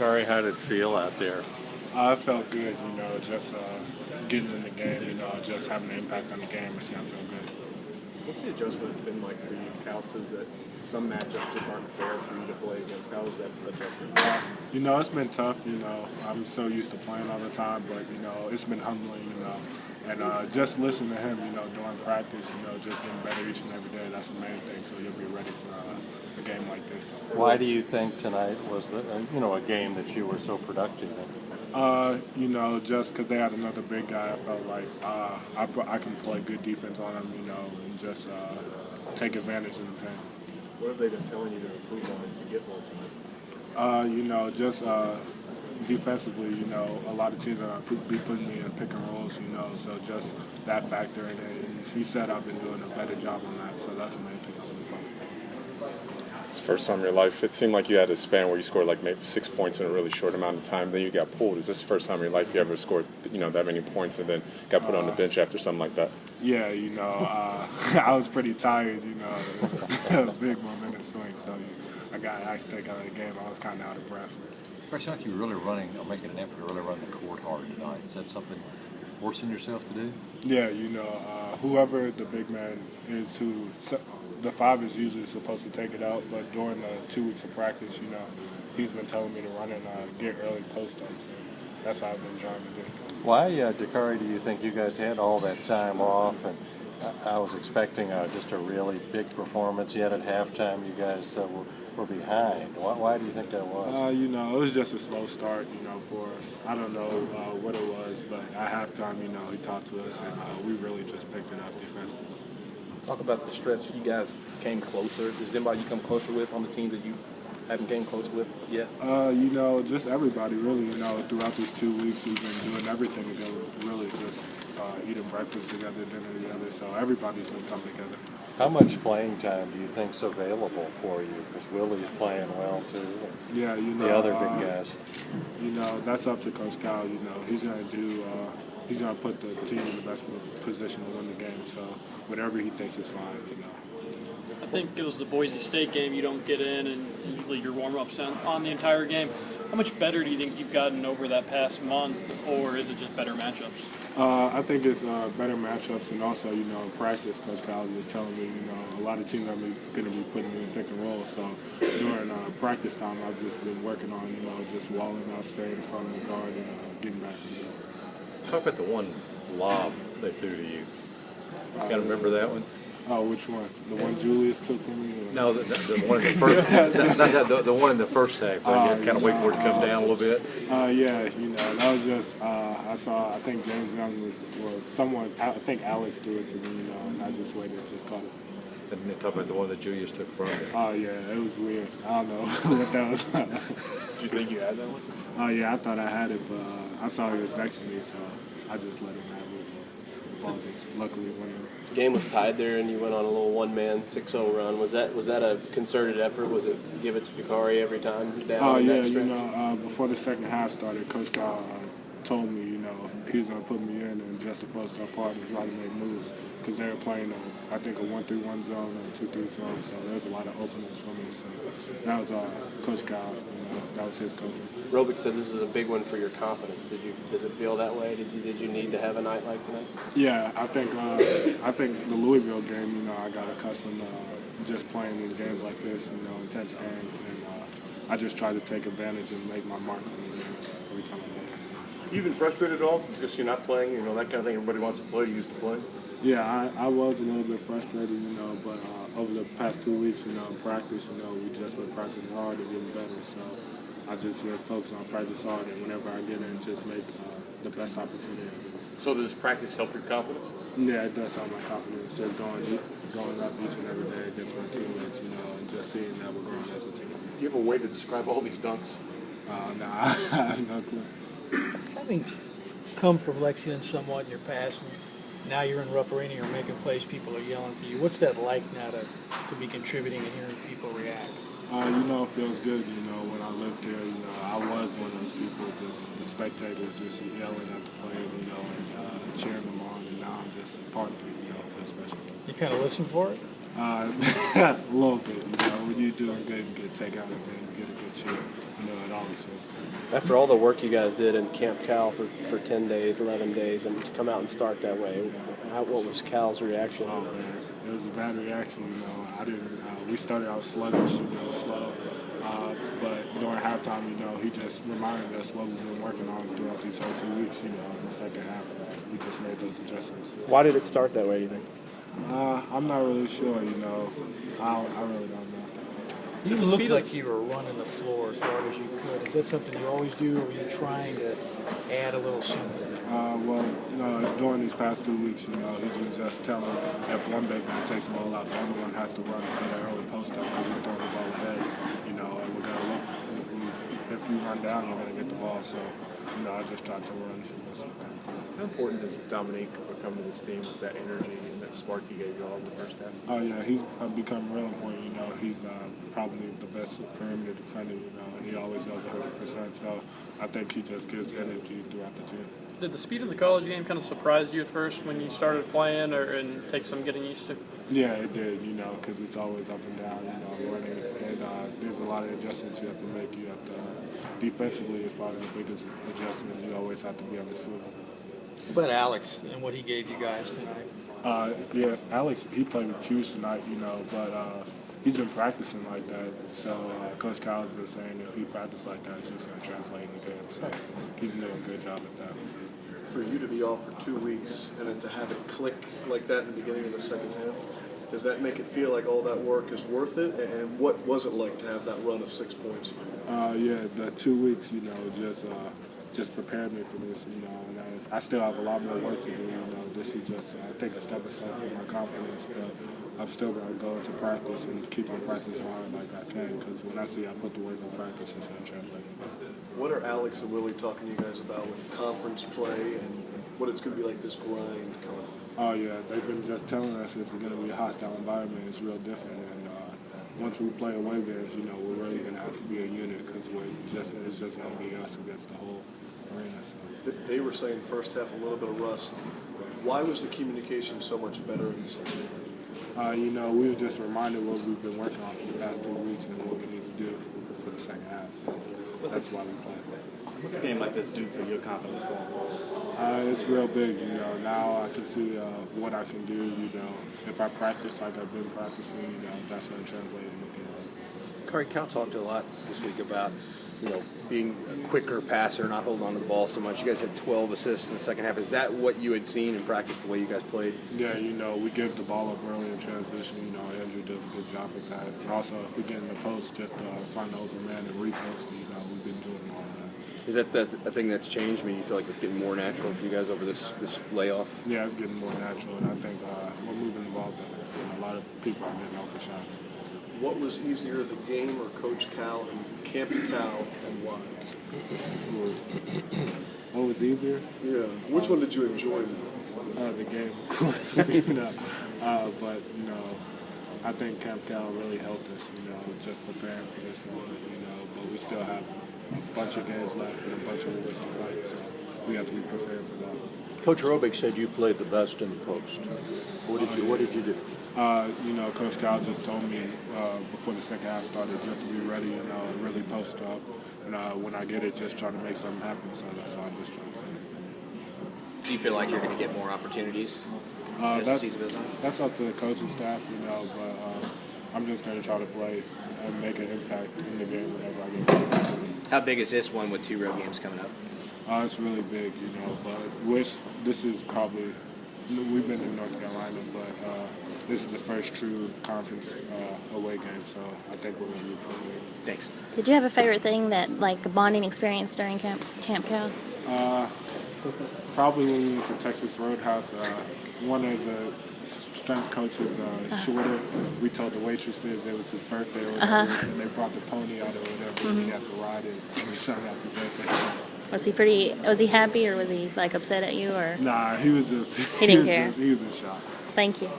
Dakari, how did it feel out there? It felt good, just getting in the game, just having an impact on the game. I felt good. What's the adjustment been like for you? Cal says that some matchups just aren't fair for you to play against. How is that adjustment? It's been tough, I'm so used to playing all the time, but, it's been humbling, and just listening to him, during practice, just getting better each and every day. That's the main thing, so you'll be ready for a game like this. Why do you think tonight was a game that you were so productive in? Just because they had another big guy, I felt like I can play good defense on him, and just take advantage of the paint. What have they been telling you to improve on to get more tonight? Just defensively, a lot of teams are going to be putting me in pick and rolls, so just that factor. And he said I've been doing a better job on that, so that's the main thing I'm looking for. It's the first time in your life. It seemed like you had a span where you scored like maybe 6 points in a really short amount of time. Then you got pulled. Is this the first time in your life you ever scored, that many points and then got put on the bench after something like that? Yeah, I was pretty tired. It was a big momentum swing, so I got an ice take out of the game. I was kind of out of breath. First time you were really running or making an effort to really run the court hard tonight. Is that something you're forcing yourself to do? Yeah, whoever the big man is, the five is usually supposed to take it out, but during the 2 weeks of practice, he's been telling me to run and get early post-ups, and that's how I've been trying to do. Why, Dakari, do you think you guys had all that time off? And I was expecting just a really big performance, yet at halftime you guys were behind. Why do you think that was? It was just a slow start, for us. I don't know what it was, but at halftime, he talked to us, and we really just picked it up defensively. Talk about the stretch. You guys came closer. Does anybody you come closer with on the team that you haven't came close with yet? Just everybody, really. Throughout these 2 weeks, we've been doing everything together, really just eating breakfast together, dinner together, so everybody's been coming together. How much playing time do you think's available for you? Because Willie's playing well, too. Yeah, the other big guys. That's up to Coach Cal. He's going to do he's going to put the team in the best position to win the game, so whatever he thinks is fine, I think it was the Boise State game. You don't get in and you lead your warm-ups on the entire game. How much better do you think you've gotten over that past month, or is it just better matchups? I think it's better matchups, and also, in practice, Coach Cal was telling me, a lot of teams are going to be putting me in pick and roll. So during practice time, I've just been working on, just walling up, staying in front of the guard, and getting back to the guard. Talk about the one lob they threw to you. You kind of remember that one? Oh, which one? The one Julius took from me? Or? No, the one in the first. the one in the first half. Where you kind of wait for it to come down a little bit. Yeah, that was just I saw. I think James Young was someone. I think Alex threw it to me, and I just waited, just caught it. And then talk about the one that Julius took from you. Oh yeah, it was weird. I don't know what that was. Did you think you had that one? Oh yeah, I thought I had it, but I saw he was next to me, so I just let him have it. The ball just luckily went in. The game was tied there, and you went on a little one-man 6-0 run. Was that a concerted effort? Was it give it to Dakari every time down? Oh yeah, before the second half started, Coach Cal told me, he was gonna put me in and just supposed to part and try to make moves because they were playing I think a 1-3-1 zone and a 2-3 zone, so there was a lot of openings for me. So that was Coach Cal. That was his coaching. Robick said this is a big one for your confidence. Does it feel that way? Did you need to have a night like tonight? Yeah, I think the Louisville game, I got accustomed to just playing in games like this, intense games, and I just try to take advantage and make my mark on the game every time I get it. You been frustrated at all because you're not playing? That kind of thing. Everybody wants to play. You used to play. Yeah, I was a little bit frustrated, but over the past 2 weeks, in practice, we just been practicing hard and getting better. So I just been focused on practice hard, and whenever I get in, just make the best opportunity. So does practice help your confidence? Yeah, it does help my confidence. Just going up each and every day against my teammates, and just seeing that we're growing as a team. Do you have a way to describe all these dunks? Nah, I have no clue. Having come from Lexington somewhat in your past, and now you're in Rupp Arena, you're making plays, people are yelling for you. What's that like now to be contributing and hearing people react? It feels good. When I lived here, I was one of those people, just the spectators just yelling at the players, and cheering them on, and now I'm just a part of it. It feels special. You kind of listen for it? A little bit, you know. When you're doing good and get takeout and get a good cheer, you know, it always feels good. After all the work you guys did in Camp Cal for 10 days, 11 days, and to come out and start that way, what was Cal's reaction? Oh man, it was a bad reaction. You know, I didn't. We started out sluggish, you know, slow. But during halftime, you know, he just reminded us what we've been working on throughout these whole 2 weeks. You know, in the second half, we just made those adjustments. Why did it start that way, do you think? I'm not really sure. You know, I really don't know. You looked like you were running the floor as hard as you could. Is that something you always do, or were you trying to add a little something? Well, you know, during these past 2 weeks, you know, he was just telling if one big man takes the ball out, the other one has to run and get an early post up because we're throwing the ball ahead, you know, and we're going to look. If you run down, you're going to get the ball. So, you know, I just tried to run. How important does Dominique come to this team with that energy and that spark he gave you all in the first half? Oh, yeah, he's become real important. You know, he's probably the best perimeter defender, you know, and he always does 100%. So I think he just gives energy throughout the team. Did the speed of the college game kind of surprise you at first when you started playing, and take some getting used to? Yeah, it did, you know, because it's always up and down, you know, running. And there's a lot of adjustments you have to make. You have to, defensively, is probably the biggest adjustment. You always have to be on the swim. What about Alex and what he gave you guys tonight? Yeah, Alex, he played huge tonight, you know, but he's been practicing like that. So Coach Kyle's been saying if he practiced like that, it's just going to translate in the game. So he's doing a good job at that. For you to be off for 2 weeks and then to have it click like that in the beginning of the second half, does that make it feel like all that work is worth it? And what was it like to have that run of 6 points for you? Yeah, the 2 weeks, you know, just prepared me for this, you know, and I still have a lot more work to do, you know. This is just, I think, a step aside for my confidence, but I'm still going to go into practice and keep on practicing hard like I can, because when I see I put the work in practice, it's going to translate. What are Alex and Willie talking to you guys about with conference play and what it's going to be like this grind coming? Oh, yeah, they've been just telling us it's going to be a hostile environment. It's real different, and once we play away games, you know, we're really going to have to be a unit because it's just going to be us against the whole arena. So. They were saying first half a little bit of rust. Why was the communication so much better in the second half? You know, we were just reminded what we've been working on for the past 2 weeks and what we need to do for the second half. That's why we play. What's a game like this do for your confidence going forward? It's real big, you know. Now I can see what I can do, you know. If I practice like I've been practicing, you know, that's going to translate in the game. Dakari, Cal talked a lot this week about, you know, being a quicker passer, not holding on to the ball so much. You guys had 12 assists in the second half. Is that what you had seen in practice, the way you guys played? Yeah, you know, we give the ball up early in transition. You know, Andrew does a good job at that. And also, if we get in the post, just find the open man and repost, you know, we've been doing all of that. Is that a thing that's changed? I mean, you feel like it's getting more natural for you guys over this layoff? Yeah, it's getting more natural, and I think we're moving the ball better. You know, a lot of people are getting open shots. What was easier, the game or Coach Cal and Camp Cal, and why? What was easier? Yeah. Which one did you enjoy more? The game, of course. You know, but you know, I think Camp Cal really helped us. You know, just preparing for this moment. You know, but we still have a bunch of games left and a bunch of wars to fight, so we have to be prepared for that. Coach Robick said you played the best in the post. What did you do? You know, Coach Cal just told me before the second half started just to be ready, you know, and really post up. And when I get it, just try to make something happen. So that's all I'm just trying to say. Do you feel like you're going to get more opportunities as the season goes on? That's up to the coaching staff, you know, but I'm just going to try to play and make an impact in the game whenever I get it. How big is this one with 2 road games coming up? It's really big, you know, but this is probably, we've been in North Carolina, but this is the first true conference away game, so I think we're going to be pretty good. Thanks. Did you have a favorite thing that, like, a bonding experience during Camp Cal? Probably when we went to Texas Roadhouse, one of the strength coaches, Shorter, we told the waitresses it was his birthday or whatever, and they brought the pony out or whatever, and he had to ride it, and we sang happy birthday. Was he happy, or was he, like, upset at you, or? Nah, he was just, He didn't care. He was in shock. Thank you.